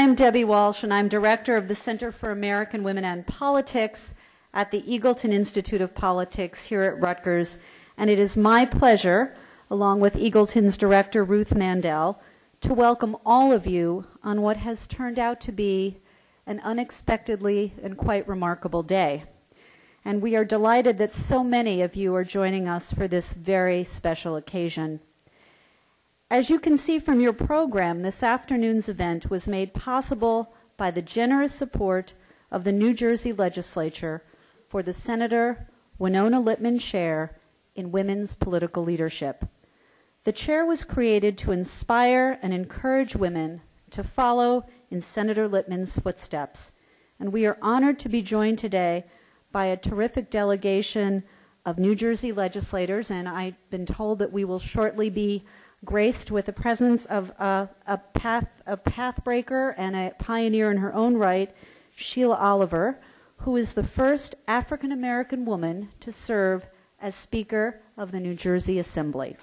I'm Debbie Walsh, and I'm director of the Center for American Women and Politics at the Eagleton Institute of Politics here at Rutgers. And it is my pleasure, along with Eagleton's director, Ruth Mandel, to welcome all of you on what has turned out to be an unexpectedly and quite remarkable day. And we are delighted that so many of you are joining us for this very special occasion. As you can see from your program, this afternoon's event was made possible by the generous support of the New Jersey legislature for the Senator Wynona Lipman Chair in Women's Political Leadership. The chair was created to inspire and encourage women to follow in Senator Lipman's footsteps. And we are honored to be joined today by a terrific delegation of New Jersey legislators, and I've been told that we will shortly be graced with the presence of a pathbreaker and a pioneer in her own right, Sheila Oliver, who is the first African-American woman to serve as Speaker of the New Jersey Assembly.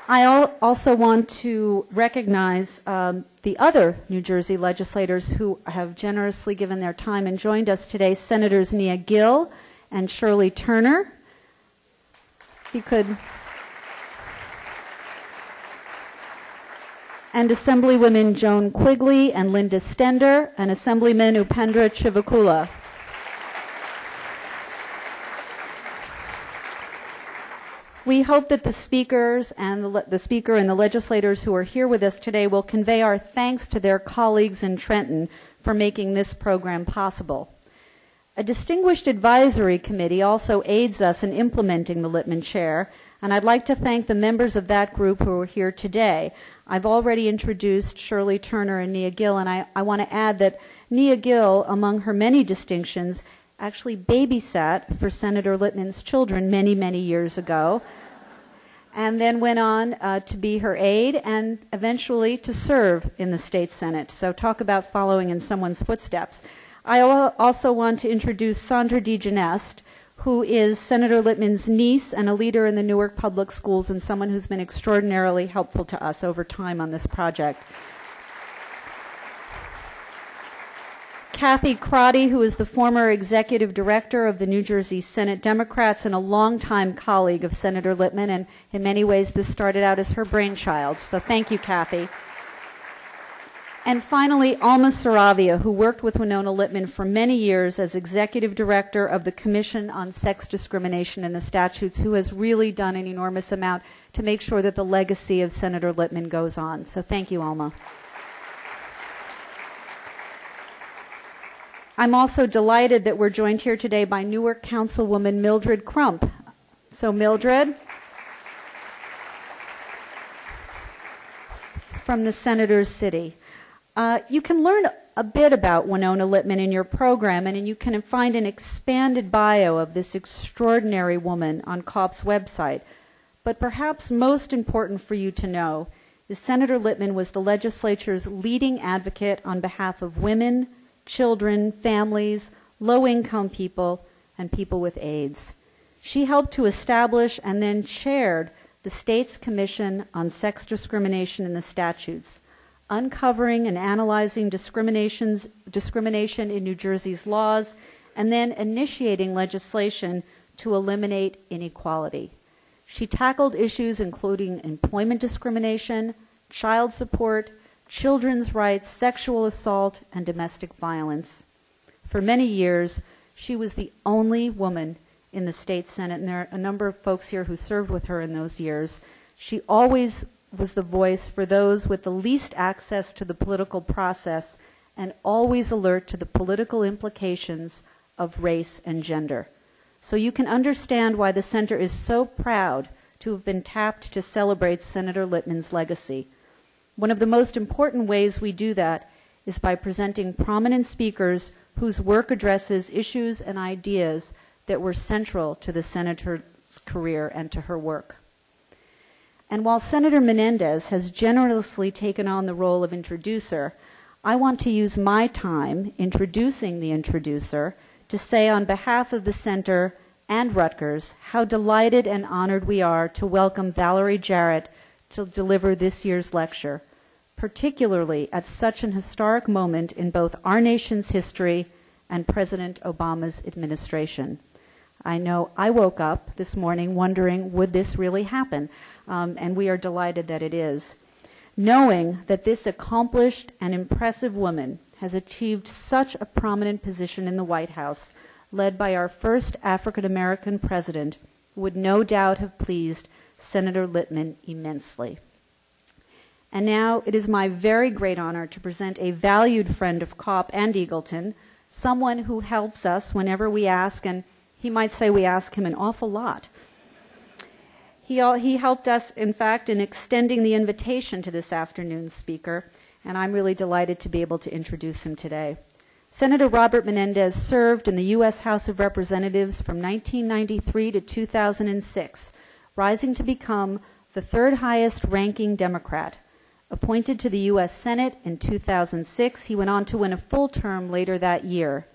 I also want to recognize the other New Jersey legislators who have generously given their time and joined us today, Senators Nia Gill and Shirley Turner. If you could. And Assemblywomen Joan Quigley and Linda Stender, and Assemblyman Upendra Chivakula. We hope that the speakers and the speaker and the legislators who are here with us today will convey our thanks to their colleagues in Trenton for making this program possible. A distinguished advisory committee also aids us in implementing the Lipman Chair, and I'd like to thank the members of that group who are here today. I've already introduced Shirley Turner and Nia Gill, and I want to add that Nia Gill, among her many distinctions, actually babysat for Senator Lipman's children many, many years ago, and then went on to be her aide and eventually to serve in the state Senate. So talk about following in someone's footsteps. I also want to introduce Sandra DeGenest, who is Senator Lipman's niece and a leader in the Newark Public Schools and someone who's been extraordinarily helpful to us over time on this project. Kathy Crotty, who is the former executive director of the New Jersey Senate Democrats and a longtime colleague of Senator Lipman, and in many ways this started out as her brainchild. So thank you, Kathy. And finally, Alma Saravia, who worked with Wynona Lipman for many years as executive director of the Commission on Sex Discrimination and the Statutes, who has really done an enormous amount to make sure that the legacy of Senator Lipman goes on. So thank you, Alma. I'm also delighted that we're joined here today by Newark Councilwoman Mildred Crump. So Mildred, from the Senator's City. You can learn a bit about Wynona Lipman in your program, and you can find an expanded bio of this extraordinary woman on COP's website. But perhaps most important for you to know is Senator Lipman was the legislature's leading advocate on behalf of women, children, families, low-income people, and people with AIDS. She helped to establish and then chaired the state's Commission on Sex Discrimination and the Statutes, uncovering and analyzing discrimination in New Jersey's laws, and then initiating legislation to eliminate inequality. She tackled issues including employment discrimination, child support, children's rights, sexual assault, and domestic violence. For many years, she was the only woman in the state Senate, and there are a number of folks here who served with her in those years. She always was the voice for those with the least access to the political process and always alert to the political implications of race and gender. So you can understand why the Center is so proud to have been tapped to celebrate Senator Lipman's legacy. One of the most important ways we do that is by presenting prominent speakers whose work addresses issues and ideas that were central to the Senator's career and to her work. And while Senator Menendez has generously taken on the role of introducer, I want to use my time introducing the introducer to say on behalf of the Center and Rutgers, how delighted and honored we are to welcome Valerie Jarrett to deliver this year's lecture, particularly at such an historic moment in both our nation's history and President Obama's administration. I know I woke up this morning wondering, would this really happen? And we are delighted that it is. Knowing that this accomplished and impressive woman has achieved such a prominent position in the White House, led by our first African-American president, would no doubt have pleased Senator Lipman immensely. And now it is my very great honor to present a valued friend of COP and Eagleton, someone who helps us whenever we ask, and he might say we ask him an awful lot. He helped us, in fact, in extending the invitation to this afternoon's speaker, and I'm really delighted to be able to introduce him today. Senator Robert Menendez served in the U.S. House of Representatives from 1993 to 2006, rising to become the third highest ranking Democrat. Appointed to the U.S. Senate in 2006, he went on to win a full term later that year.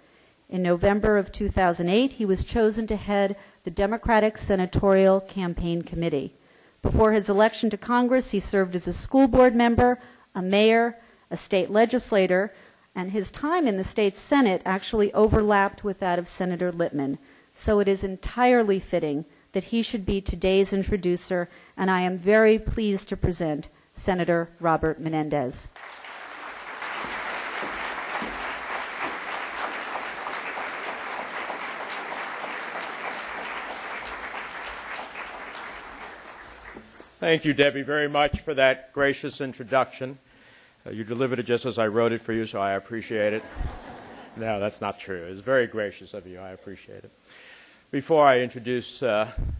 In November of 2008, he was chosen to head the Democratic Senatorial Campaign Committee. Before his election to Congress, he served as a school board member, a mayor, a state legislator, and his time in the state Senate actually overlapped with that of Senator Lipman. So it is entirely fitting that he should be today's introducer, and I am very pleased to present Senator Robert Menendez. Thank you, Debbie, very much for that gracious introduction. You delivered it just as I wrote it for you, so I appreciate it. No, that's not true. It's very gracious of you. I appreciate it. Before I introduce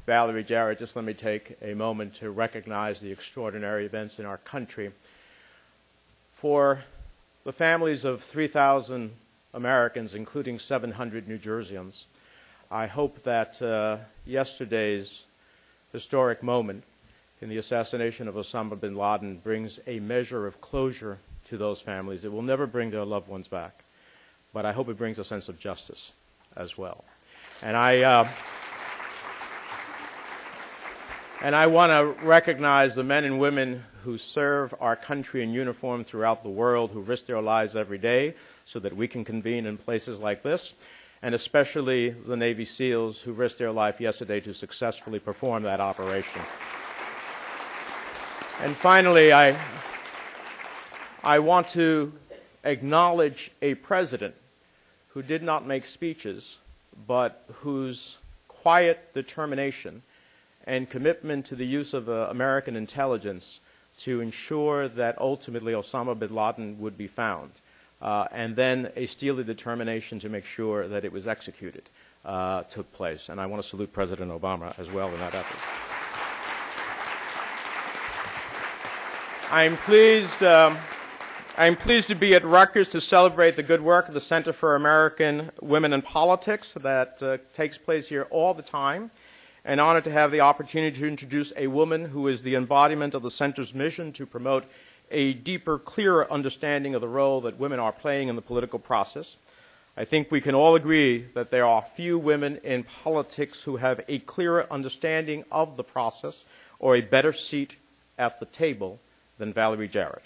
Valerie Jarrett, just let me take a moment to recognize the extraordinary events in our country. For the families of 3,000 Americans, including 700 New Jerseyans, I hope that yesterday's historic moment in the assassination of Osama bin Laden brings a measure of closure to those families. It will never bring their loved ones back, but I hope it brings a sense of justice as well. And I want to recognize the men and women who serve our country in uniform throughout the world, who risk their lives every day so that we can convene in places like this, and especially the Navy SEALs who risked their life yesterday to successfully perform that operation. And finally, I want to acknowledge a president who did not make speeches, but whose quiet determination and commitment to the use of American intelligence to ensure that ultimately Osama bin Laden would be found, and then a steely determination to make sure that it was executed took place. And I want to salute President Obama as well in that effort. I'm pleased to be at Rutgers to celebrate the good work of the Center for American Women in Politics that takes place here all the time, and honored to have the opportunity to introduce a woman who is the embodiment of the Center's mission to promote a deeper, clearer understanding of the role that women are playing in the political process. I think we can all agree that there are few women in politics who have a clearer understanding of the process or a better seat at the table than Valerie Jarrett.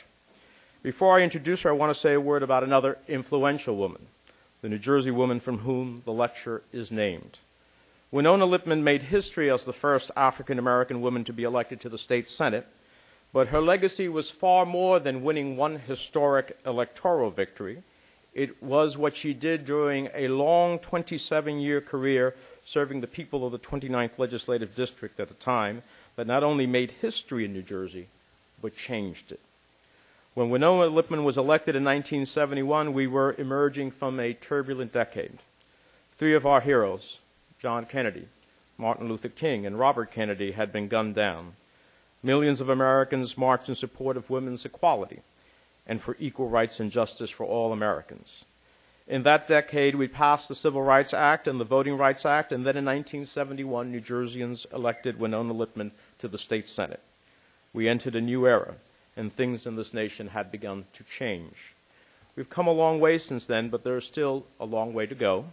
Before I introduce her, I want to say a word about another influential woman, the New Jersey woman from whom the lecture is named. Wynona Lipman made history as the first African-American woman to be elected to the state Senate, but her legacy was far more than winning one historic electoral victory. It was what she did during a long 27-year career serving the people of the 29th Legislative District at the time that not only made history in New Jersey, but changed it. When Wynona Lipman was elected in 1971, we were emerging from a turbulent decade. Three of our heroes, John Kennedy, Martin Luther King, and Robert Kennedy, had been gunned down. Millions of Americans marched in support of women's equality and for equal rights and justice for all Americans. In that decade, we passed the Civil Rights Act and the Voting Rights Act, and then in 1971, New Jerseyans elected Wynona Lipman to the state Senate. We entered a new era, and things in this nation had begun to change. We've come a long way since then, but there is still a long way to go.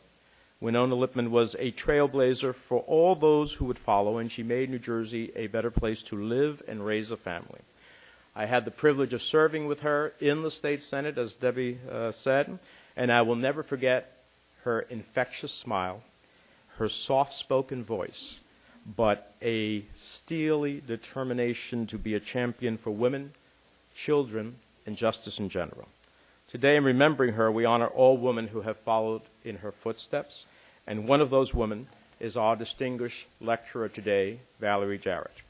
Wynona Lipman was a trailblazer for all those who would follow, and she made New Jersey a better place to live and raise a family. I had the privilege of serving with her in the state Senate, as Debbie said, and I will never forget her infectious smile, her soft-spoken voice, but a steely determination to be a champion for women, children, and justice in general. Today, in remembering her, we honor all women who have followed in her footsteps, and one of those women is our distinguished lecturer today, Valerie Jarrett.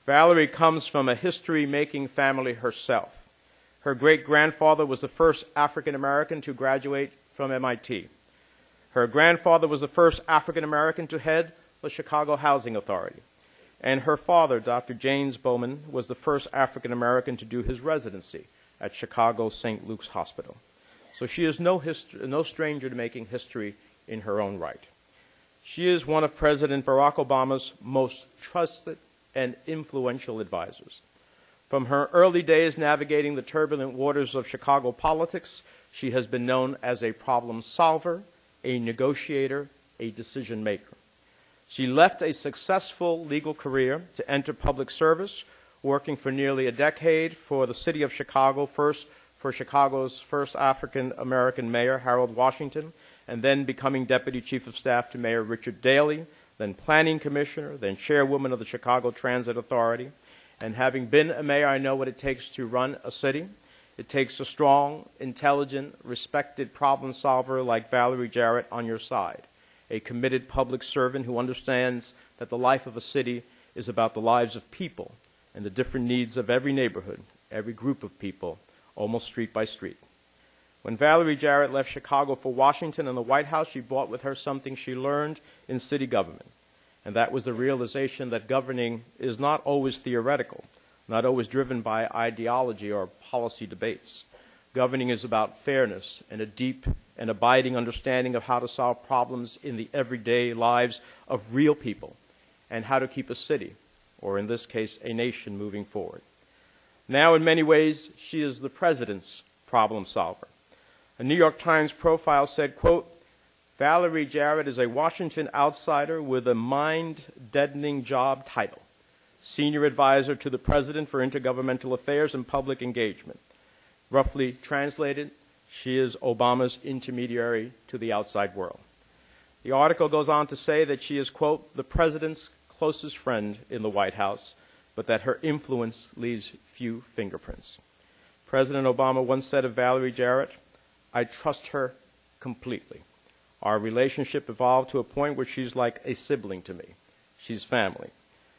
Valerie comes from a history-making family herself. Her great-grandfather was the first African-American to graduate from MIT. Her grandfather was the first African-American to head the Chicago Housing Authority. And her father, Dr. James Bowman, was the first African-American to do his residency at Chicago's St. Luke's Hospital. So she is no stranger to making history in her own right. She is one of President Barack Obama's most trusted and influential advisors. From her early days navigating the turbulent waters of Chicago politics, she has been known as a problem solver, a negotiator, a decision maker. She left a successful legal career to enter public service, working for nearly a decade for the city of Chicago, first for Chicago's first African-American mayor, Harold Washington, and then becoming Deputy Chief of Staff to Mayor Richard Daley, then Planning Commissioner, then Chairwoman of the Chicago Transit Authority. And having been a mayor, I know what it takes to run a city. It takes a strong, intelligent, respected problem solver like Valerie Jarrett on your side, a committed public servant who understands that the life of a city is about the lives of people and the different needs of every neighborhood, every group of people, almost street by street. When Valerie Jarrett left Chicago for Washington and the White House, she brought with her something she learned in city government, and that was the realization that governing is not always theoretical, not always driven by ideology or policy debates. Governing is about fairness and a deep and abiding understanding of how to solve problems in the everyday lives of real people and how to keep a city, or in this case, a nation, moving forward. Now, in many ways, she is the president's problem solver. A New York Times profile said, quote, Valerie Jarrett is a Washington outsider with a mind-deadening job title, Senior Advisor to the President for Intergovernmental Affairs and Public Engagement. Roughly translated, she is Obama's intermediary to the outside world. The article goes on to say that she is, quote, the President's closest friend in the White House, but that her influence leaves few fingerprints. President Obama once said of Valerie Jarrett, I trust her completely. Our relationship evolved to a point where she's like a sibling to me. She's family.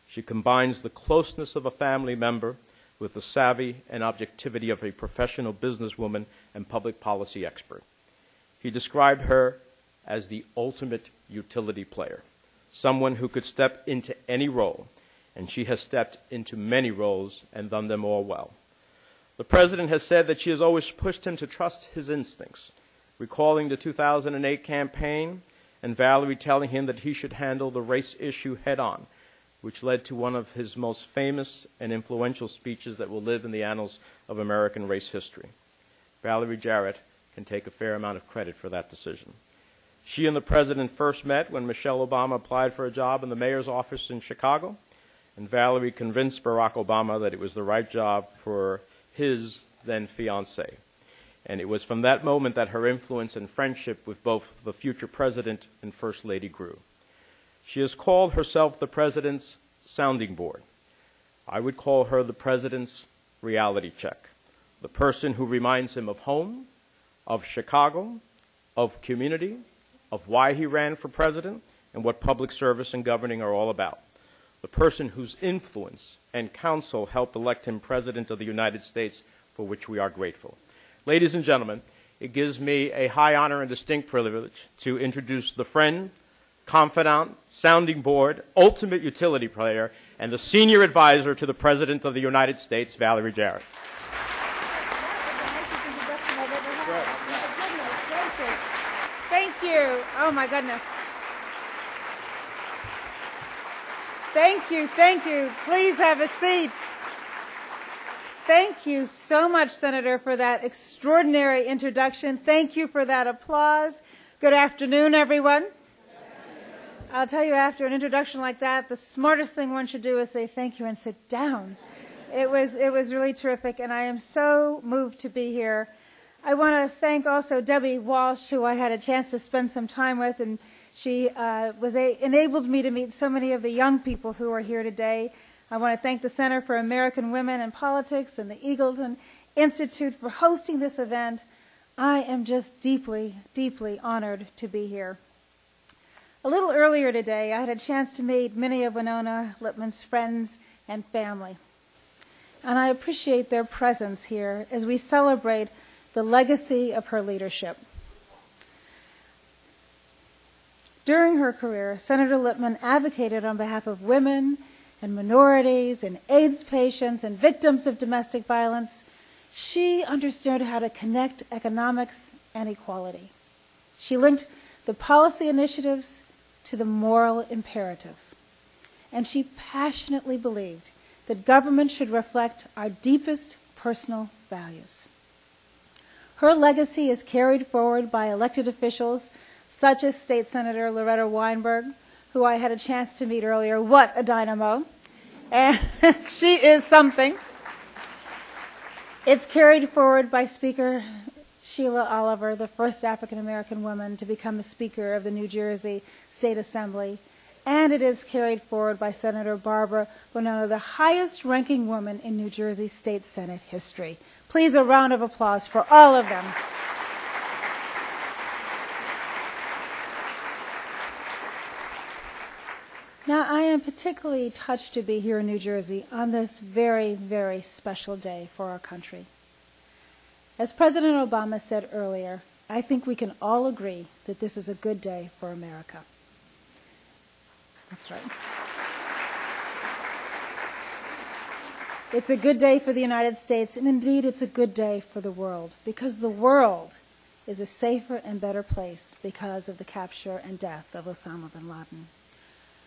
She combines the closeness of a family member with the savvy and objectivity of a professional businesswoman and public policy expert. He described her as the ultimate utility player, someone who could step into any role, and she has stepped into many roles and done them all well. The President has said that she has always pushed him to trust his instincts, recalling the 2008 campaign and Valerie telling him that he should handle the race issue head-on, which led to one of his most famous and influential speeches that will live in the annals of American race history. Valerie Jarrett can take a fair amount of credit for that decision. She and the President first met when Michelle Obama applied for a job in the mayor's office in Chicago, and Valerie convinced Barack Obama that it was the right job for his then-fiancée. And it was from that moment that her influence and friendship with both the future President and First Lady grew. She has called herself the President's sounding board. I would call her the President's reality check, the person who reminds him of home, of Chicago, of community, of why he ran for president, and what public service and governing are all about. The person whose influence and counsel helped elect him President of the United States, for which we are grateful. Ladies and gentlemen, it gives me a high honor and distinct privilege to introduce the friend, confidant, sounding board, ultimate utility player, and the senior advisor to the President of the United States, Valerie Jarrett. Thank you. Oh, my goodness. Thank you. Thank you. Please have a seat. Thank you so much, Senator, for that extraordinary introduction. Thank you for that applause. Good afternoon, everyone. I'll tell you, after an introduction like that, the smartest thing one should do is say thank you and sit down. It was really terrific, and I am so moved to be here. I want to thank also Debbie Walsh, who I had a chance to spend some time with, and she enabled me to meet so many of the young people who are here today. I want to thank the Center for American Women in Politics and the Eagleton Institute for hosting this event. I am just deeply, deeply honored to be here. A little earlier today, I had a chance to meet many of Wynona Lipman's friends and family. And I appreciate their presence here as we celebrate the legacy of her leadership. During her career, Senator Lipman advocated on behalf of women and minorities and AIDS patients and victims of domestic violence. She understood how to connect economics and equality. She linked the policy initiatives to the moral imperative. And she passionately believed that government should reflect our deepest personal values. Her legacy is carried forward by elected officials such as State Senator Loretta Weinberg, who I had a chance to meet earlier. What a dynamo. And she is something. It's carried forward by Speaker Sheila Oliver, the first African-American woman to become the Speaker of the New Jersey State Assembly. And it is carried forward by Senator Barbara Wynona, the highest-ranking woman in New Jersey State Senate history. Please, a round of applause for all of them. Now, I am particularly touched to be here in New Jersey on this very, very special day for our country. As President Obama said earlier, I think we can all agree that this is a good day for America. That's right. It's a good day for the United States, and indeed it's a good day for the world, because the world is a safer and better place because of the capture and death of Osama bin Laden.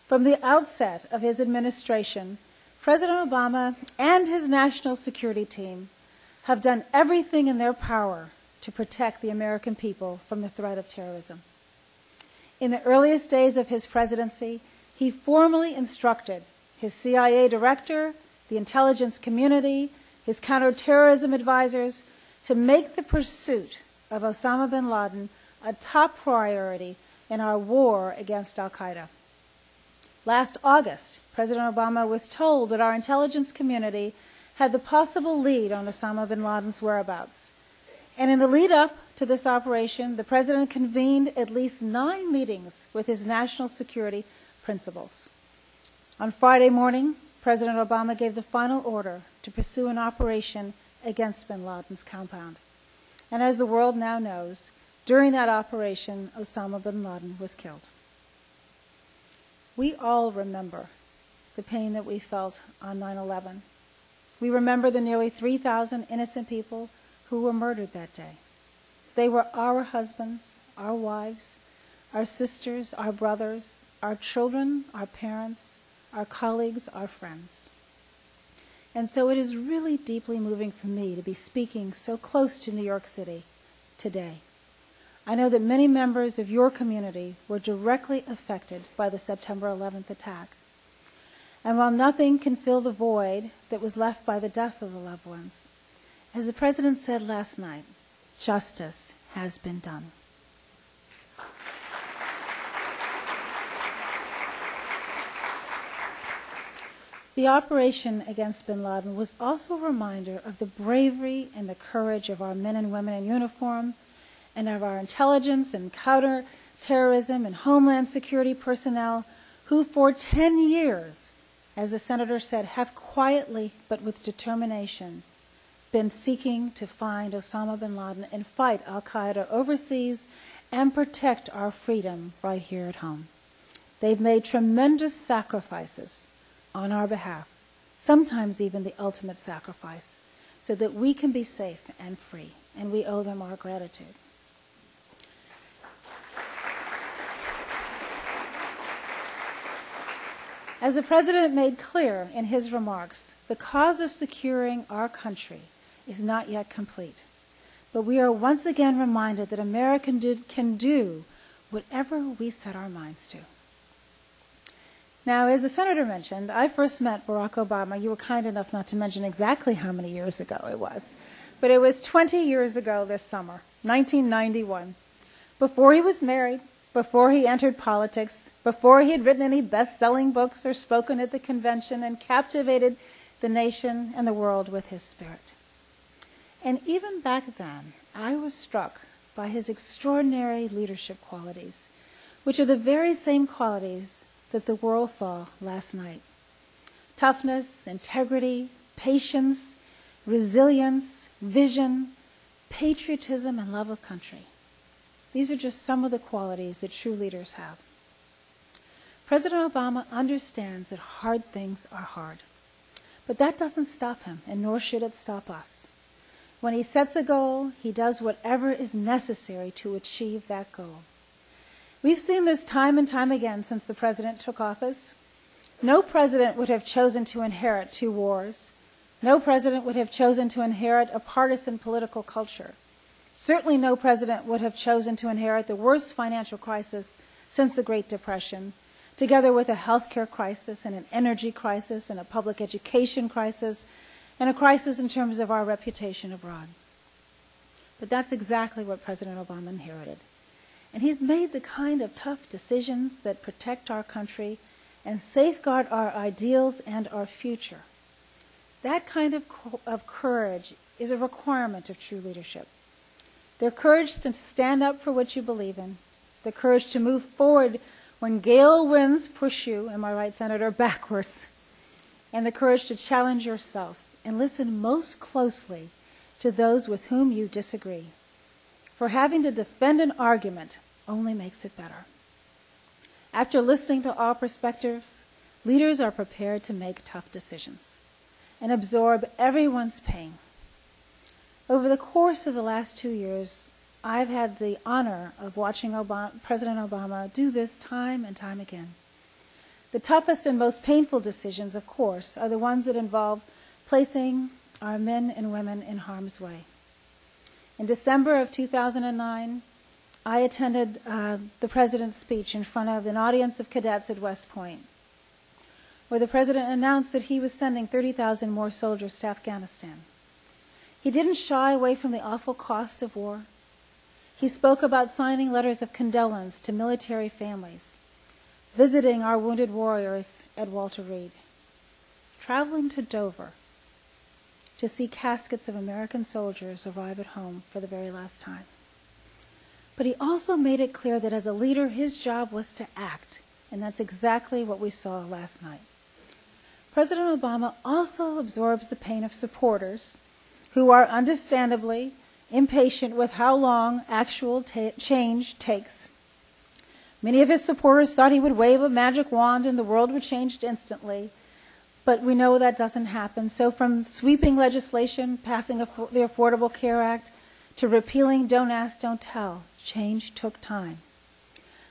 From the outset of his administration, President Obama and his national security team have done everything in their power to protect the American people from the threat of terrorism. In the earliest days of his presidency, he formally instructed his CIA director, the intelligence community, his counterterrorism advisors to make the pursuit of Osama bin Laden a top priority in our war against al-Qaeda. Last August, President Obama was told that our intelligence community had the possible lead on Osama bin Laden's whereabouts. And in the lead up to this operation, the President convened at least 9 meetings with his national security principals. On Friday morning, President Obama gave the final order to pursue an operation against bin Laden's compound. And as the world now knows, during that operation, Osama bin Laden was killed. We all remember the pain that we felt on 9/11. We remember the nearly 3,000 innocent people who were murdered that day. They were our husbands, our wives, our sisters, our brothers, our children, our parents, our colleagues, our friends. And so it is really deeply moving for me to be speaking so close to New York City today. I know that many members of your community were directly affected by the September 11th attack. And while nothing can fill the void that was left by the death of the loved ones, as the President said last night, justice has been done. The operation against bin Laden was also a reminder of the bravery and the courage of our men and women in uniform, and of our intelligence and counterterrorism and homeland security personnel who for 10 years, as the senator said, have quietly but with determination been seeking to find Osama bin Laden and fight al-Qaeda overseas and protect our freedom right here at home. They've made tremendous sacrifices on our behalf, sometimes even the ultimate sacrifice, so that we can be safe and free, and we owe them our gratitude. As the President made clear in his remarks, the cause of securing our country is not yet complete. But we are once again reminded that America can do whatever we set our minds to. Now, as the senator mentioned, I first met Barack Obama. You were kind enough not to mention exactly how many years ago it was, but it was 20 years ago this summer, 1991. Before he was married, before he entered politics, before he had written any best-selling books or spoken at the convention and captivated the nation and the world with his spirit. And even back then, I was struck by his extraordinary leadership qualities, which are the very same qualities that the world saw last night. Toughness, integrity, patience, resilience, vision, patriotism, and love of country. These are just some of the qualities that true leaders have. President Obama understands that hard things are hard. But that doesn't stop him, and nor should it stop us. When he sets a goal, he does whatever is necessary to achieve that goal. We've seen this time and time again since the president took office. No president would have chosen to inherit 2 wars. No president would have chosen to inherit a partisan political culture. Certainly no president would have chosen to inherit the worst financial crisis since the Great Depression, together with a healthcare crisis and an energy crisis and a public education crisis and a crisis in terms of our reputation abroad. But that's exactly what President Obama inherited. And he's made the kind of tough decisions that protect our country and safeguard our ideals and our future. That kind of courage is a requirement of true leadership. The courage to stand up for what you believe in, the courage to move forward when gale winds push you, am I right, Senator, backwards, and the courage to challenge yourself and listen most closely to those with whom you disagree. For having to defend an argument only makes it better. After listening to all perspectives, leaders are prepared to make tough decisions and absorb everyone's pain. Over the course of the last 2 years, I've had the honor of watching President Obama do this time and time again. The toughest and most painful decisions, of course, are the ones that involve placing our men and women in harm's way. In December of 2009, I attended the President's speech in front of an audience of cadets at West Point, where the President announced that he was sending 30,000 more soldiers to Afghanistan. He didn't shy away from the awful cost of war. He spoke about signing letters of condolence to military families, visiting our wounded warriors at Walter Reed, traveling to Dover to see caskets of American soldiers arrive at home for the very last time. But he also made it clear that as a leader, his job was to act, and that's exactly what we saw last night. President Obama also absorbs the pain of supporters who are understandably impatient with how long actual change takes. Many of his supporters thought he would wave a magic wand and the world would change instantly, but we know that doesn't happen. So from sweeping legislation, passing the Affordable Care Act, to repealing Don't Ask, Don't Tell, change took time.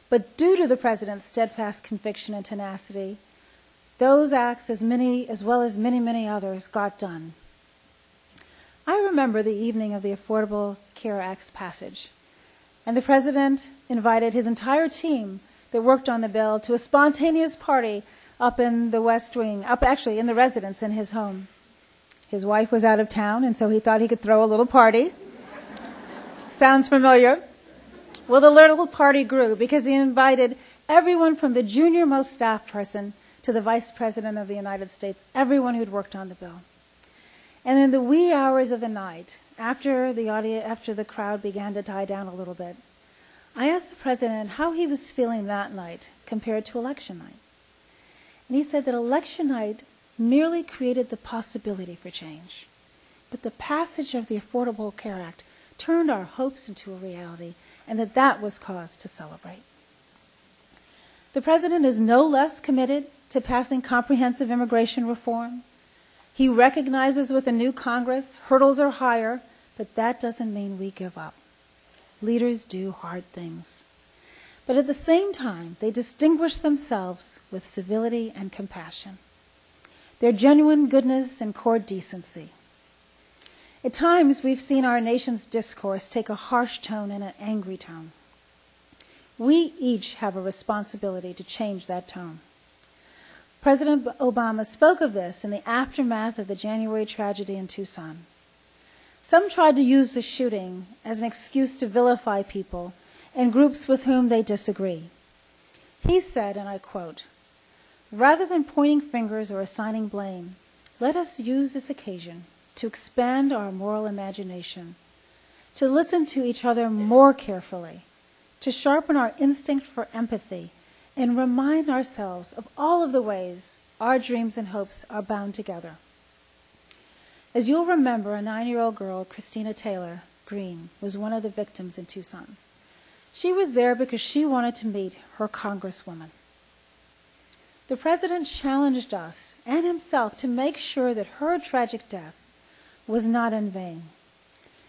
But due to the President's steadfast conviction and tenacity, those acts, as well as many others, got done. I remember the evening of the Affordable Care Act's passage, and the President invited his entire team that worked on the bill to a spontaneous party up in the West Wing, actually in the residence in his home. His wife was out of town, and so he thought he could throw a little party. Sounds familiar? Well, the little party grew because he invited everyone from the junior-most staff person to the Vice President of the United States, everyone who'd worked on the bill. And in the wee hours of the night, after the crowd began to die down a little bit, I asked the President how he was feeling that night compared to election night. And he said that election night merely created the possibility for change. But the passage of the Affordable Care Act turned our hopes into a reality, and that was cause to celebrate. The President is no less committed to passing comprehensive immigration reform. He recognizes with the new Congress, hurdles are higher, but that doesn't mean we give up. Leaders do hard things. But at the same time, they distinguish themselves with civility and compassion, their genuine goodness and core decency. At times, we've seen our nation's discourse take a harsh tone and an angry tone. We each have a responsibility to change that tone. President Obama spoke of this in the aftermath of the January tragedy in Tucson. Some tried to use the shooting as an excuse to vilify people and groups with whom they disagree. He said, and I quote, "Rather than pointing fingers or assigning blame, let us use this occasion to expand our moral imagination, to listen to each other more carefully, to sharpen our instinct for empathy, and remind ourselves of all of the ways our dreams and hopes are bound together." As you'll remember, a 9-year-old girl, Christina Taylor Green, was one of the victims in Tucson. She was there because she wanted to meet her congresswoman. The president challenged us and himself to make sure that her tragic death was not in vain.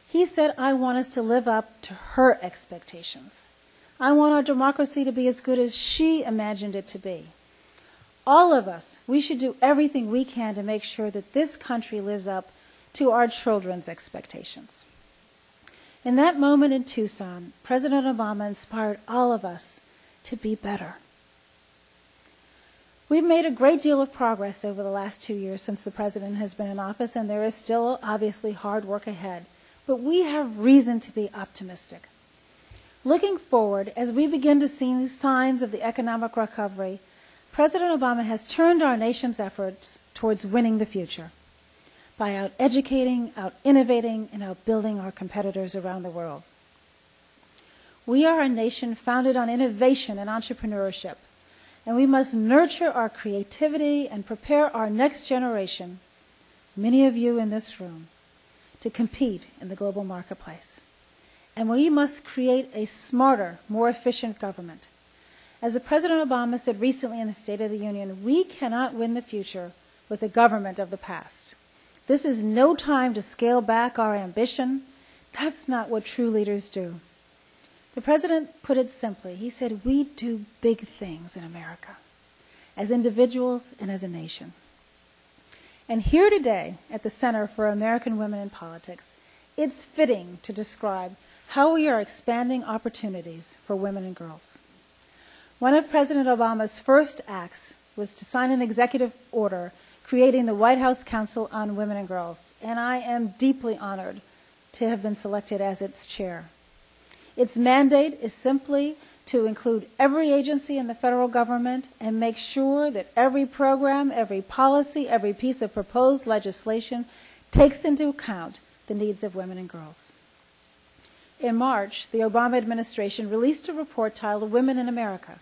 He said, "I want us to live up to her expectations. I want our democracy to be as good as she imagined it to be. All of us, we should do everything we can to make sure that this country lives up to our children's expectations." In that moment in Tucson, President Obama inspired all of us to be better. We've made a great deal of progress over the last 2 years since the president has been in office, and there is still obviously hard work ahead. But we have reason to be optimistic. Looking forward, as we begin to see signs of the economic recovery, President Obama has turned our nation's efforts towards winning the future by out-educating, out-innovating, and out-building our competitors around the world. We are a nation founded on innovation and entrepreneurship, and we must nurture our creativity and prepare our next generation, many of you in this room, to compete in the global marketplace. And we must create a smarter, more efficient government. As President Obama said recently in the State of the Union, we cannot win the future with the government of the past. This is no time to scale back our ambition. That's not what true leaders do. The president put it simply. He said, "We do big things in America, as individuals and as a nation." And here today, at the Center for American Women in Politics, it's fitting to describe how we are expanding opportunities for women and girls. One of President Obama's first acts was to sign an executive order creating the White House Council on Women and Girls, and I am deeply honored to have been selected as its chair. Its mandate is simply to include every agency in the federal government and make sure that every program, every policy, every piece of proposed legislation takes into account the needs of women and girls. In March, the Obama administration released a report titled Women in America.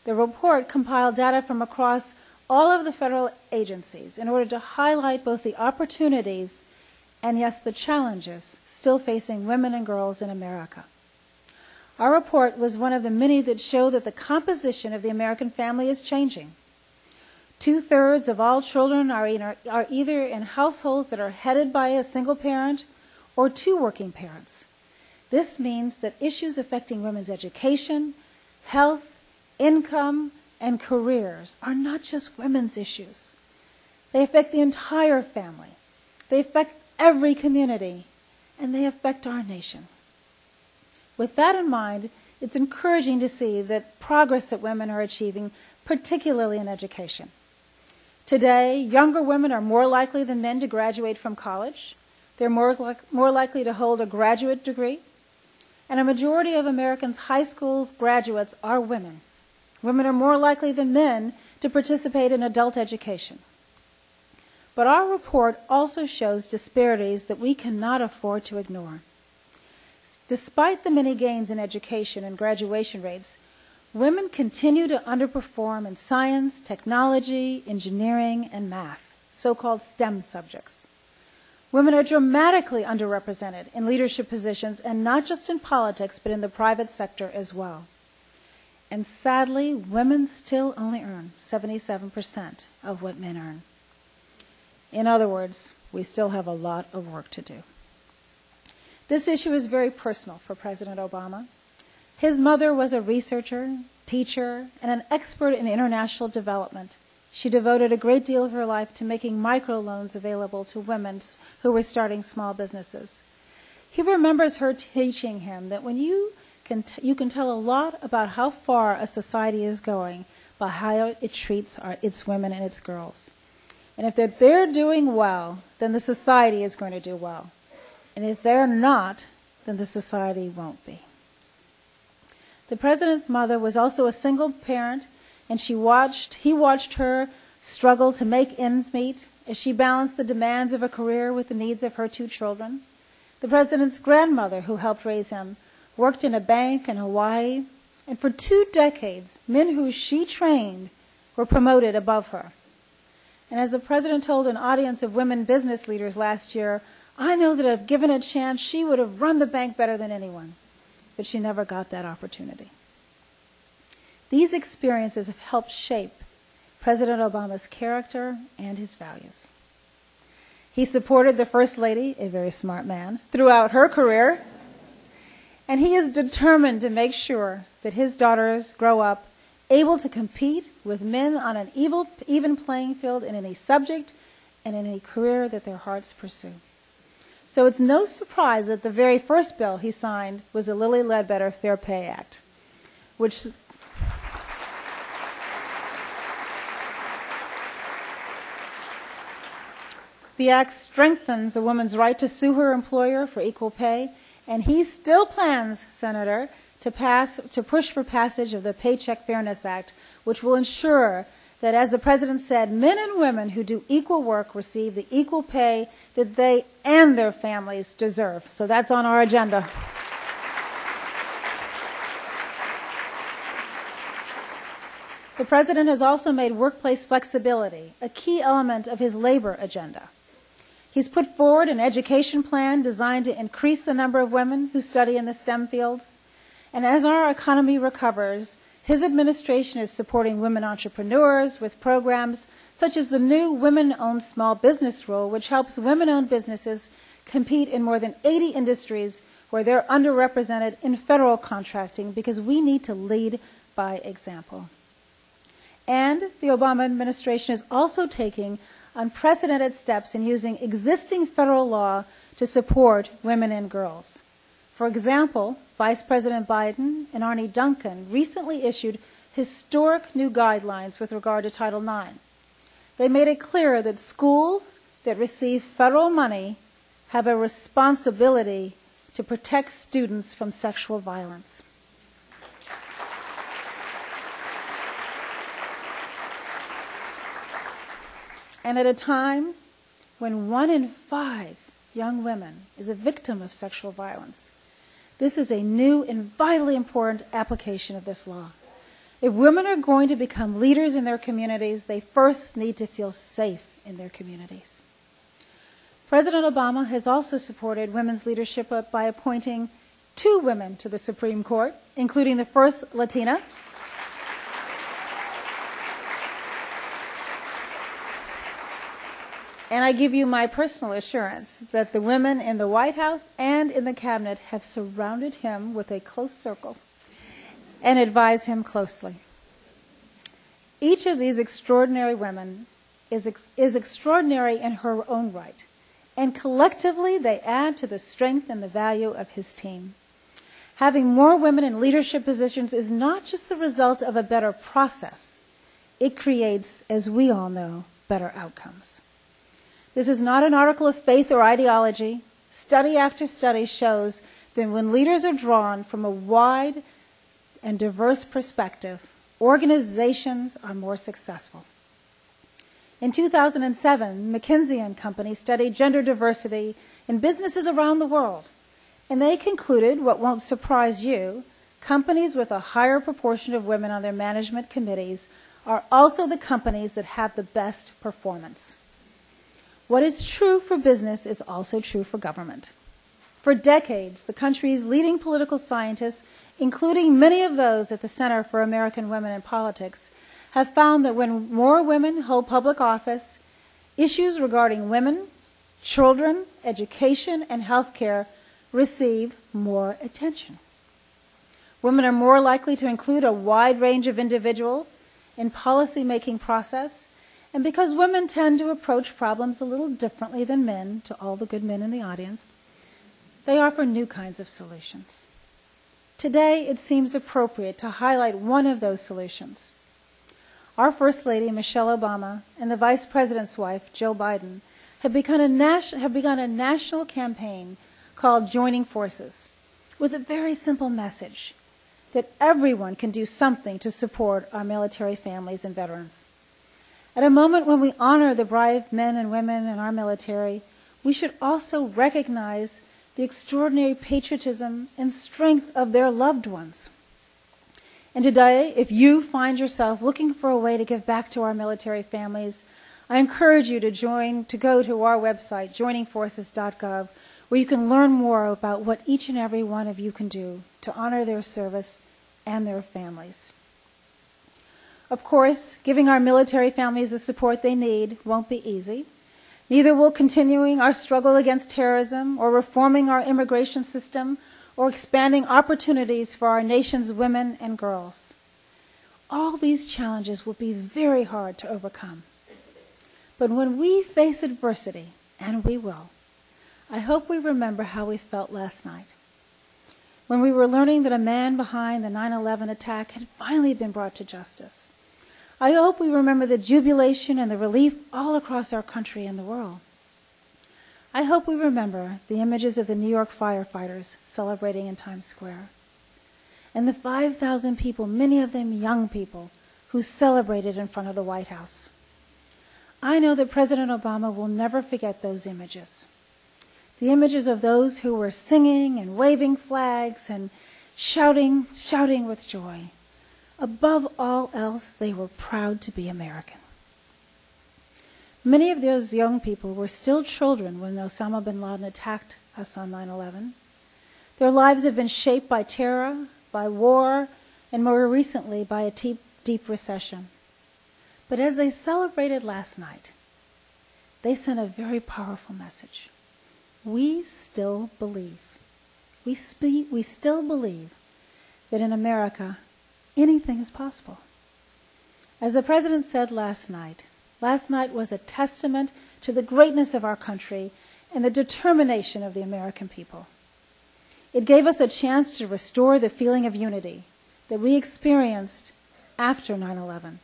The report compiled data from across all of the federal agencies in order to highlight both the opportunities and, yes, the challenges still facing women and girls in America. Our report was one of the many that show that the composition of the American family is changing. 2/3 of all children are either in households that are headed by a single parent or 2 working parents. This means that issues affecting women's education, health, income, and careers are not just women's issues. They affect the entire family. They affect every community, and they affect our nation. With that in mind, it's encouraging to see the progress that women are achieving, particularly in education. Today, younger women are more likely than men to graduate from college. They're more likely to hold a graduate degree. And a majority of Americans' high school graduates are women. Women are more likely than men to participate in adult education. But our report also shows disparities that we cannot afford to ignore. Despite the many gains in education and graduation rates, women continue to underperform in science, technology, engineering, and math, so-called STEM subjects. Women are dramatically underrepresented in leadership positions, and not just in politics, but in the private sector as well. And sadly, women still only earn 77% of what men earn. In other words, we still have a lot of work to do. This issue is very personal for President Obama. His mother was a researcher, teacher, and an expert in international development. She devoted a great deal of her life to making microloans available to women who were starting small businesses. He remembers her teaching him that when you can tell a lot about how far a society is going by how it treats its women and its girls. And if they're doing well, then the society is going to do well. And if they're not, then the society won't be. The president's mother was also a single parent, and he watched her struggle to make ends meet as she balanced the demands of a career with the needs of her 2 children. The president's grandmother, who helped raise him, worked in a bank in Hawaii, and for 2 decades, men who she trained were promoted above her. And as the president told an audience of women business leaders last year, I know that if given a chance, she would have run the bank better than anyone. But she never got that opportunity. These experiences have helped shape President Obama's character and his values. He supported the First Lady, a very smart man, throughout her career, and he is determined to make sure that his daughters grow up able to compete with men on an even playing field in any subject and in any career that their hearts pursue. So it's no surprise that the very first bill he signed was the Lilly Ledbetter Fair Pay Act, which the act strengthens a woman's right to sue her employer for equal pay, and he still plans, Senator, to push for passage of the Paycheck Fairness Act, which will ensure that, as the president said, men and women who do equal work receive the equal pay that they and their families deserve. So that's on our agenda. The president has also made workplace flexibility a key element of his labor agenda. He's put forward an education plan designed to increase the number of women who study in the STEM fields. And as our economy recovers, his administration is supporting women entrepreneurs with programs such as the new Women-Owned Small Business Rule, which helps women-owned businesses compete in more than 80 industries where they're underrepresented in federal contracting, because we need to lead by example. And the Obama administration is also taking unprecedented steps in using existing federal law to support women and girls. For example, Vice President Biden and Arne Duncan recently issued historic new guidelines with regard to Title IX. They made it clear that schools that receive federal money have a responsibility to protect students from sexual violence. And at a time when 1 in 5 young women is a victim of sexual violence, this is a new and vitally important application of this law. If women are going to become leaders in their communities, they first need to feel safe in their communities. President Obama has also supported women's leadership by appointing 2 women to the Supreme Court, including the first Latina, and I give you my personal assurance that the women in the White House and in the cabinet have surrounded him with a close circle and advise him closely. Each of these extraordinary women is extraordinary in her own right, and collectively they add to the strength and the value of his team. Having more women in leadership positions is not just the result of a better process. It creates, as we all know, better outcomes. This is not an article of faith or ideology. Study after study shows that when leaders are drawn from a wide and diverse perspective, organizations are more successful. In 2007, McKinsey & Company studied gender diversity in businesses around the world, and they concluded, what won't surprise you, companies with a higher proportion of women on their management committees are also the companies that have the best performance. What is true for business is also true for government. For decades, the country's leading political scientists, including many of those at the Center for American Women in Politics, have found that when more women hold public office, issues regarding women, children, education, and health care receive more attention. Women are more likely to include a wide range of individuals in policy-making process, and because women tend to approach problems a little differently than men, to all the good men in the audience, they offer new kinds of solutions. Today, it seems appropriate to highlight one of those solutions. our First Lady, Michelle Obama, and the Vice President's wife, Joe Biden, have begun a national campaign called Joining Forces, with a very simple message that everyone can do something to support our military families and veterans. At a moment when we honor the brave men and women in our military, we should also recognize the extraordinary patriotism and strength of their loved ones. And today, if you find yourself looking for a way to give back to our military families, I encourage you to go to our website, joiningforces.gov, where you can learn more about what each and every one of you can do to honor their service and their families. Of course, giving our military families the support they need won't be easy. Neither will continuing our struggle against terrorism or reforming our immigration system or expanding opportunities for our nation's women and girls. All these challenges will be very hard to overcome. But when we face adversity, and we will, I hope we remember how we felt last night, when we were learning that a man behind the 9/11 attack had finally been brought to justice. I hope we remember the jubilation and the relief all across our country and the world. I hope we remember the images of the New York firefighters celebrating in Times Square, and the 5,000 people, many of them young people, who celebrated in front of the White House. I know that President Obama will never forget those images. The images of those who were singing and waving flags and shouting with joy. Above all else, they were proud to be American. Many of those young people were still children when Osama bin Laden attacked us on 9/11. Their lives have been shaped by terror, by war, and more recently by a deep recession. But as they celebrated last night, they sent a very powerful message. We still believe. We still believe that in America, anything is possible. As the President said last night was a testament to the greatness of our country and the determination of the American people. It gave us a chance to restore the feeling of unity that we experienced after 9/11.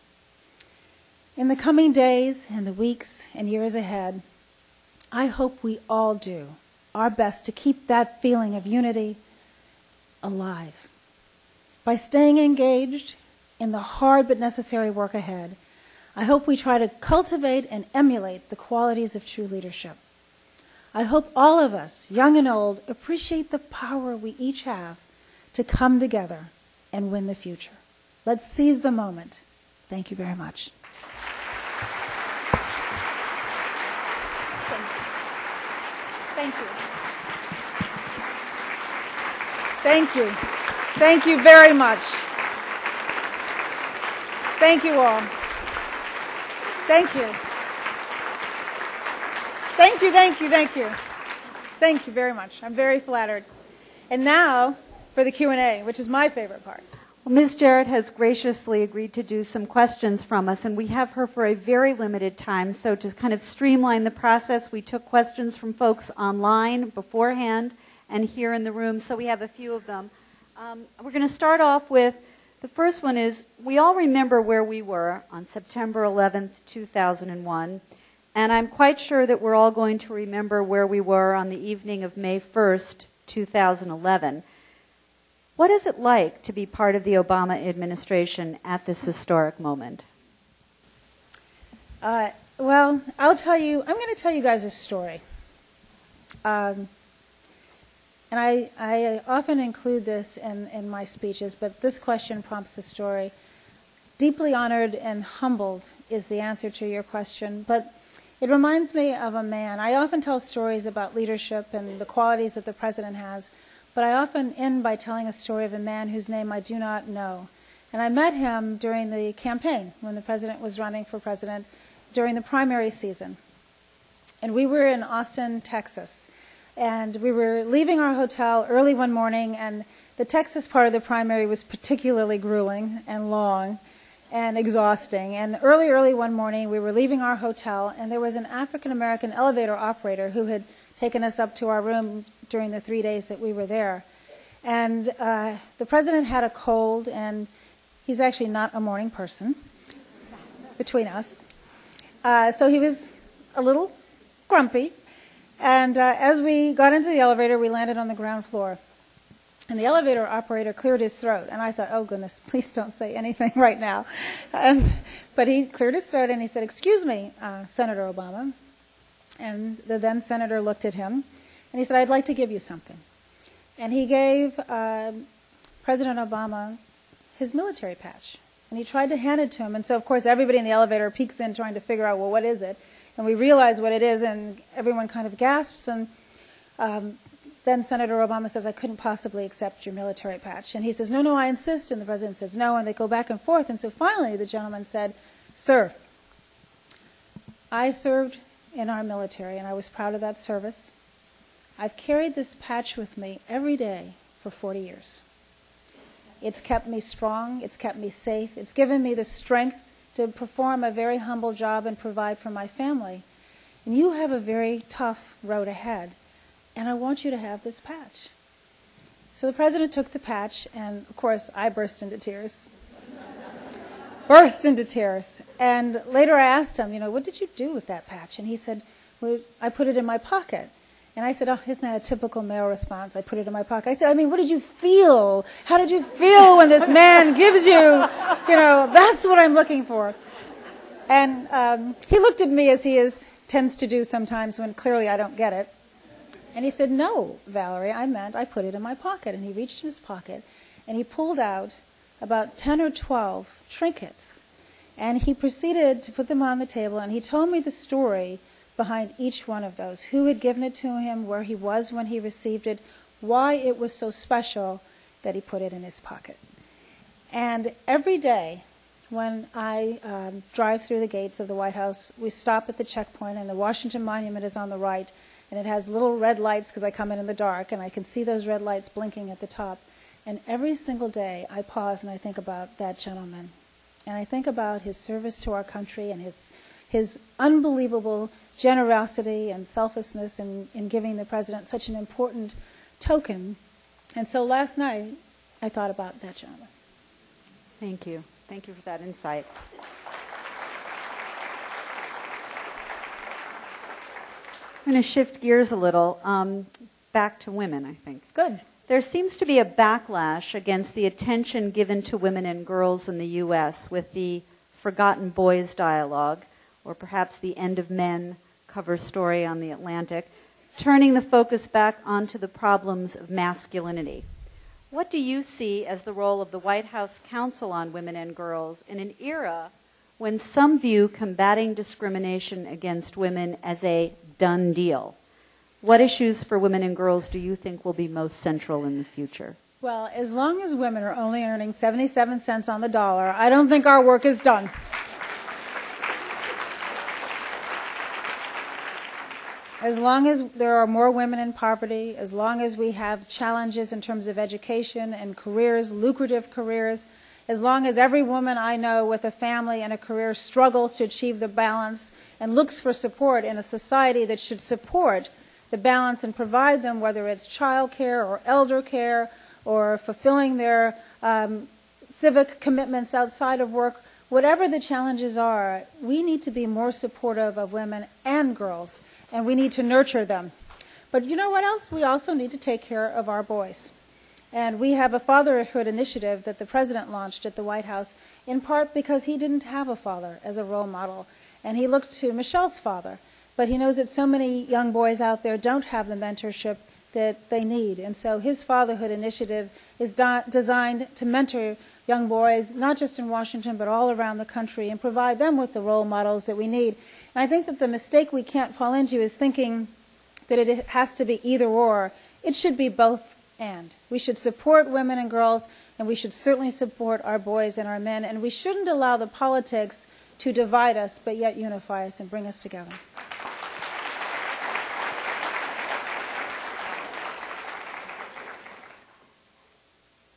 In the coming days and the weeks and years ahead, I hope we all do our best to keep that feeling of unity alive. By staying engaged in the hard but necessary work ahead, I hope we try to cultivate and emulate the qualities of true leadership. I hope all of us, young and old, appreciate the power we each have to come together and win the future. Let's seize the moment. Thank you very much. Thank you. Thank you. Thank you very much. Thank you all. Thank you. Thank you, thank you, thank you. Thank you very much. I'm very flattered. And now for the Q&A, which is my favorite part. Well, Ms. Jarrett has graciously agreed to do some questions from us, and we have her for a very limited time. So to kind of streamline the process, we took questions from folks online beforehand and here in the room, so we have a few of them. We're going to start off with, the first one is, we all remember where we were on September 11th, 2001, and I'm quite sure that we're all going to remember where we were on the evening of May 1st, 2011. What is it like to be part of the Obama administration at this historic moment? Well, I'm going to tell you guys a story. And I often include this in my speeches, but this question prompts the story. Deeply honored and humbled is the answer to your question, but it reminds me of a man. I often tell stories about leadership and the qualities that the president has, but I often end by telling a story of a man whose name I do not know. And I met him during the campaign when the president was running for president during the primary season. And we were in Austin, Texas. And we were leaving our hotel early one morning, and the Texas part of the primary was particularly grueling and long and exhausting. And early one morning, we were leaving our hotel, and there was an African-American elevator operator who had taken us up to our room during the 3 days that we were there. And the president had a cold, and he's actually not a morning person. between us. So he was a little grumpy. And as we got into the elevator, we landed on the ground floor. And the elevator operator cleared his throat. And I thought, oh, goodness, please don't say anything right now. But he cleared his throat and he said, excuse me, Senator Obama. And the then senator looked at him. And he said, I'd like to give you something. And he gave President Obama his military patch. And he tried to hand it to him. And so, of course, everybody in the elevator peeks in trying to figure out, well, what is it? And we realize what it is, and everyone kind of gasps. And then Senator Obama says, I couldn't possibly accept your military patch. And he says, no, I insist. And the president says, no. And they go back and forth. And so finally the gentleman said, sir, I served in our military, and I was proud of that service. I've carried this patch with me every day for 40 years. It's kept me strong. It's kept me safe. It's given me the strength to perform a very humble job and provide for my family. And you have a very tough road ahead, and I want you to have this patch. So the president took the patch, and of course I burst into tears. And later I asked him, what did you do with that patch? And he said, well, I put it in my pocket. And I said, oh, isn't that a typical male response? I put it in my pocket. I said, what did you feel? How did you feel when this man gives you, that's what I'm looking for. And he looked at me as he tends to do sometimes when clearly I don't get it. And he said, no, Valerie, I put it in my pocket. And he reached in his pocket and he pulled out about 10 or 12 trinkets. And he proceeded to put them on the table, and he told me the story behind each one of those, who had given it to him, where he was when he received it, why it was so special that he put it in his pocket. And every day when I drive through the gates of the White House, we stop at the checkpoint, and the Washington Monument is on the right, and it has little red lights because I come in the dark, and I can see those red lights blinking at the top. And every single day I pause and I think about that gentleman. And I think about his service to our country and his unbelievable generosity and selflessness in giving the president such an important token. And so last night, I thought about that gentleman. Thank you. Thank you for that insight. I'm going to shift gears a little, back to women, I think. Good. There seems to be a backlash against the attention given to women and girls in the U.S. with the Forgotten Boys dialogue, or perhaps the End of Men cover story on The Atlantic, turning the focus back onto the problems of masculinity. What do you see as the role of the White House Council on Women and Girls in an era when some view combating discrimination against women as a done deal? What issues for women and girls do you think will be most central in the future? Well, as long as women are only earning 77 cents on the dollar, I don't think our work is done. As long as there are more women in poverty, as long as we have challenges in terms of education and careers, lucrative careers, as long as every woman I know with a family and a career struggles to achieve the balance and looks for support in a society that should support the balance and provide them, whether it's child care or elder care or fulfilling their civic commitments outside of work, whatever the challenges are, we need to be more supportive of women and girls, and we need to nurture them. But you know what else? We also need to take care of our boys. And we have a fatherhood initiative that the president launched at the White House, in part because he didn't have a father as a role model. And he looked to Michelle's father. But he knows that so many young boys out there don't have the mentorship that they need. And so his fatherhood initiative is designed to mentor young boys, not just in Washington, but all around the country, and provide them with the role models that we need. And I think that the mistake we can't fall into is thinking that it has to be either or. It should be both and. We should support women and girls, and we should certainly support our boys and our men, and we shouldn't allow the politics to divide us, but yet unify us and bring us together.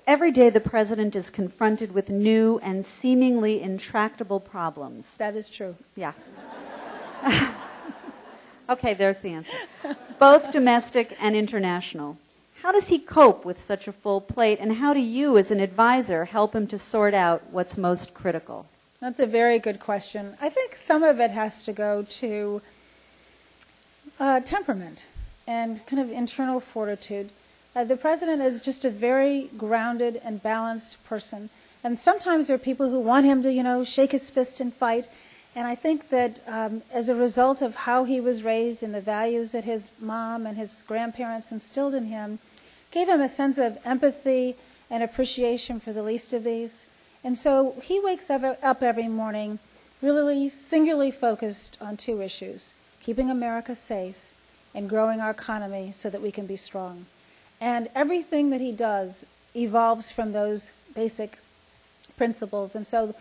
Every day the president is confronted with new and seemingly intractable problems. That is true. Yeah. Okay, there's the answer. Both domestic and international. How does he cope with such a full plate, and how do you, as an advisor, help him to sort out what's most critical? That's a very good question. I think some of it has to go to temperament and kind of internal fortitude. The president is just a very grounded and balanced person. And sometimes there are people who want him to, shake his fist and fight. And I think that as a result of how he was raised and the values that his mom and his grandparents instilled in him, gave him a sense of empathy and appreciation for the least of these. And so he wakes up every morning really singularly focused on two issues: keeping America safe and growing our economy so that we can be strong. And everything that he does evolves from those basic principles. And so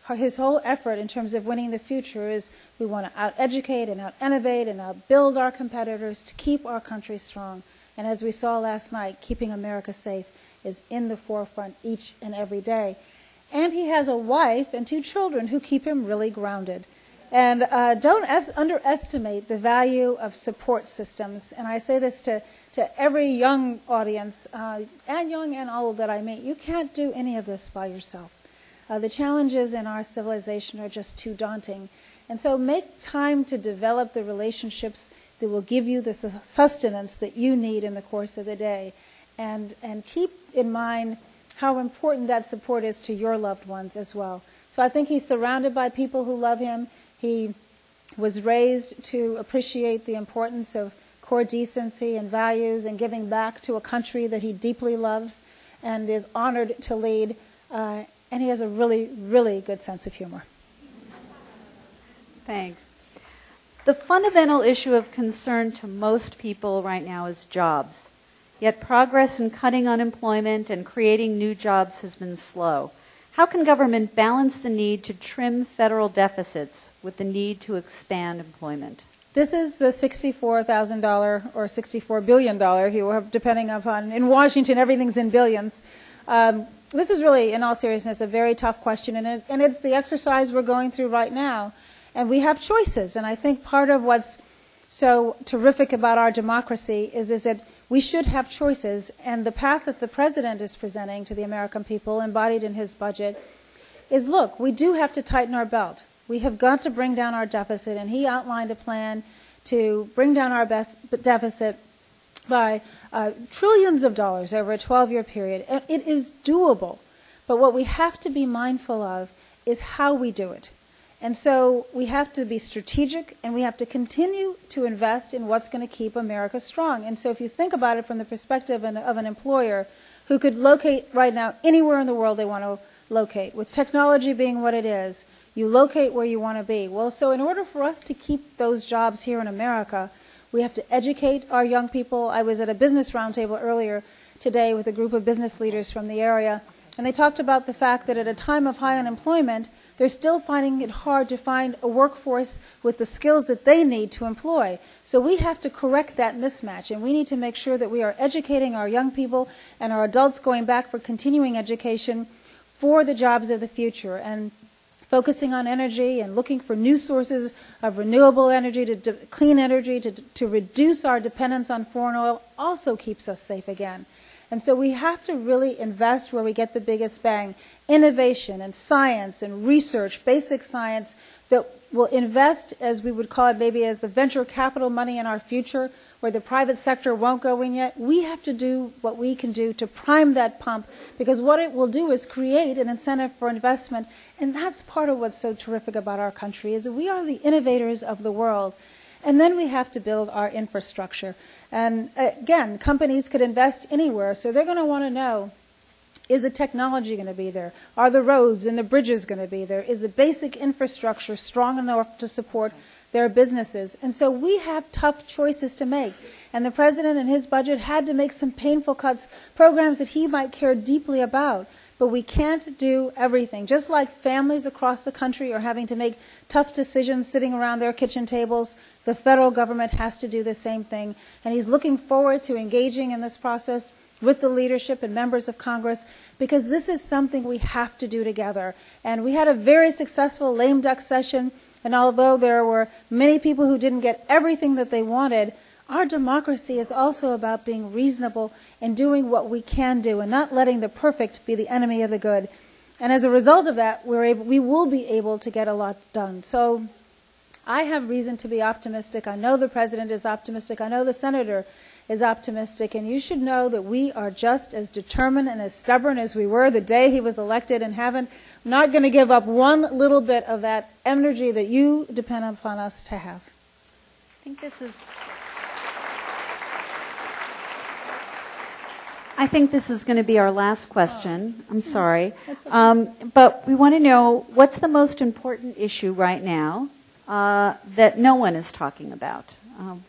his whole effort in terms of winning the future is we want to out-educate and out-innovate and out-build our competitors to keep our country strong. And as we saw last night, keeping America safe is in the forefront each and every day. And he has a wife and 2 children who keep him really grounded. And don't underestimate the value of support systems. And I say this to every young audience, and young and old that I meet. You can't do any of this by yourself. The challenges in our civilization are just too daunting. And so make time to develop the relationships that will give you the sustenance that you need in the course of the day. And keep in mind how important that support is to your loved ones as well. So I think he's surrounded by people who love him. He was raised to appreciate the importance of core decency and values and giving back to a country that he deeply loves and is honored to lead. And he has a really, really good sense of humor. Thanks. The fundamental issue of concern to most people right now is jobs. Yet progress in cutting unemployment and creating new jobs has been slow. How can government balance the need to trim federal deficits with the need to expand employment? This is the $64,000 or $64 billion, if you will, depending upon, in Washington, everything's in billions. This is really, in all seriousness, a very tough question, and it's the exercise we're going through right now. And we have choices, and I think part of what's so terrific about our democracy is that we should have choices, and the path that the president is presenting to the American people, embodied in his budget, is, look, we do have to tighten our belt. We have got to bring down our deficit, and he outlined a plan to bring down our deficit by trillions of dollars over a 12-year period. It is doable, but what we have to be mindful of is how we do it. And so we have to be strategic, and we have to continue to invest in what's going to keep America strong. And so if you think about it from the perspective of an employer who could locate right now anywhere in the world they want to locate, with technology being what it is, you locate where you want to be. Well, so in order for us to keep those jobs here in America, we have to educate our young people. I was at a business roundtable earlier today with a group of business leaders from the area, and they talked about the fact that at a time of high unemployment, they're still finding it hard to find a workforce with the skills that they need to employ. So we have to correct that mismatch, and we need to make sure that we are educating our young people and our adults going back for continuing education for the jobs of the future, and focusing on energy and looking for new sources of renewable energy, to clean energy, to reduce our dependence on foreign oil also keeps us safe again. And so we have to really invest where we get the biggest bang. Innovation and science and research, basic science, that will invest, as we would call it maybe as the venture capital money in our future, where the private sector won't go in yet. We have to do what we can do to prime that pump, because what it will do is create an incentive for investment. And that's part of what's so terrific about our country, is that we are the innovators of the world. And then we have to build our infrastructure. And again, companies could invest anywhere, so they're going to want to know, is the technology going to be there? Are the roads and the bridges going to be there? Is the basic infrastructure strong enough to support their businesses? And so we have tough choices to make. And the president in his budget had to make some painful cuts, programs that he might care deeply about. But we can't do everything. Just like families across the country are having to make tough decisions sitting around their kitchen tables, the federal government has to do the same thing. And he's looking forward to engaging in this process with the leadership and members of Congress, because this is something we have to do together. And we had a very successful lame duck session, and although there were many people who didn't get everything that they wanted, our democracy is also about being reasonable and doing what we can do and not letting the perfect be the enemy of the good. And as a result of that, we will be able to get a lot done. So I have reason to be optimistic. I know the president is optimistic. I know the senator is optimistic. And you should know that we are just as determined and as stubborn as we were the day he was elected, and not going to give up one little bit of that energy that you depend upon us to have. I think this is going to be our last question. I'm sorry. But we want to know, what's the most important issue right now that no one is talking about?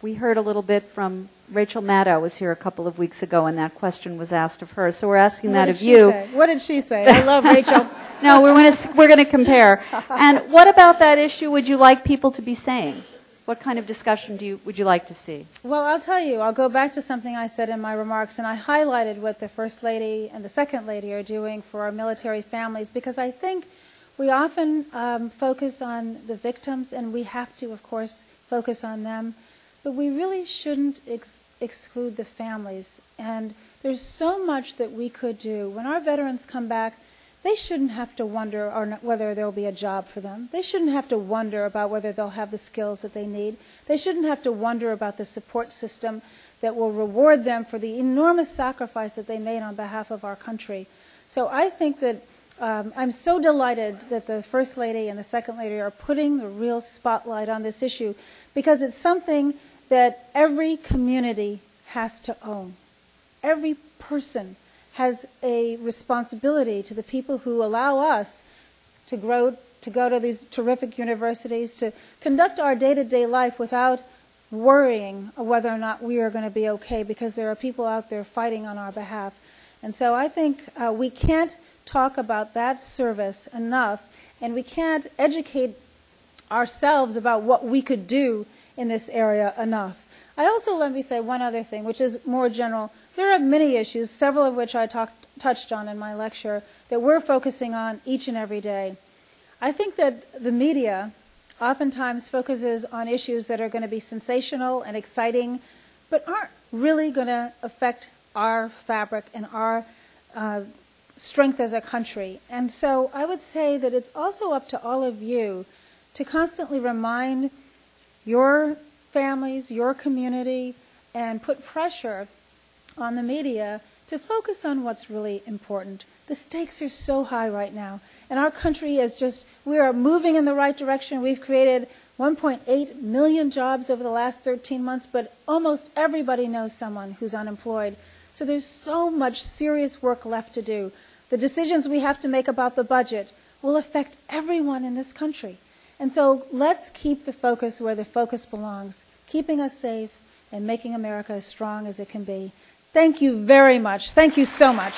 We heard a little bit from Rachel Maddow was here a couple of weeks ago, and that question was asked of her. So we're asking that of you. What did she say? I love Rachel. No, we're going to compare. And what about that issue would you like people to be saying? What kind of discussion would you like to see? Well, I'll tell you. I'll go back to something I said in my remarks, and I highlighted what the First Lady and the Second Lady are doing for our military families, because I think we often focus on the victims, and we have to, of course, focus on them, but we really shouldn't exclude the families. And there's so much that we could do. When our veterans come back, they shouldn't have to wonder whether there will be a job for them. They shouldn't have to wonder about whether they'll have the skills that they need. They shouldn't have to wonder about the support system that will reward them for the enormous sacrifice that they made on behalf of our country. So I think that I'm so delighted that the First Lady and the Second Lady are putting the real spotlight on this issue, because it's something that every community has to own. Every person has a responsibility to the people who allow us to go to these terrific universities, to conduct our day-to-day life without worrying whether or not we are going to be okay, because there are people out there fighting on our behalf. And so I think we can't talk about that service enough, and we can't educate ourselves about what we could do in this area enough. I also, let me say one other thing, which is more general. There are many issues, several of which I touched on in my lecture, that we're focusing on each and every day. I think that the media oftentimes focuses on issues that are going to be sensational and exciting, but aren't really going to affect our fabric and our strength as a country. And so I would say that it's also up to all of you to constantly remind your families, your community, and put pressure on the media to focus on what's really important. The stakes are so high right now, and our country is we are moving in the right direction. We've created 1.8 million jobs over the last 13 months, but almost everybody knows someone who's unemployed. So there's so much serious work left to do. The decisions we have to make about the budget will affect everyone in this country. And so let's keep the focus where the focus belongs, keeping us safe and making America as strong as it can be. Thank you very much. Thank you so much.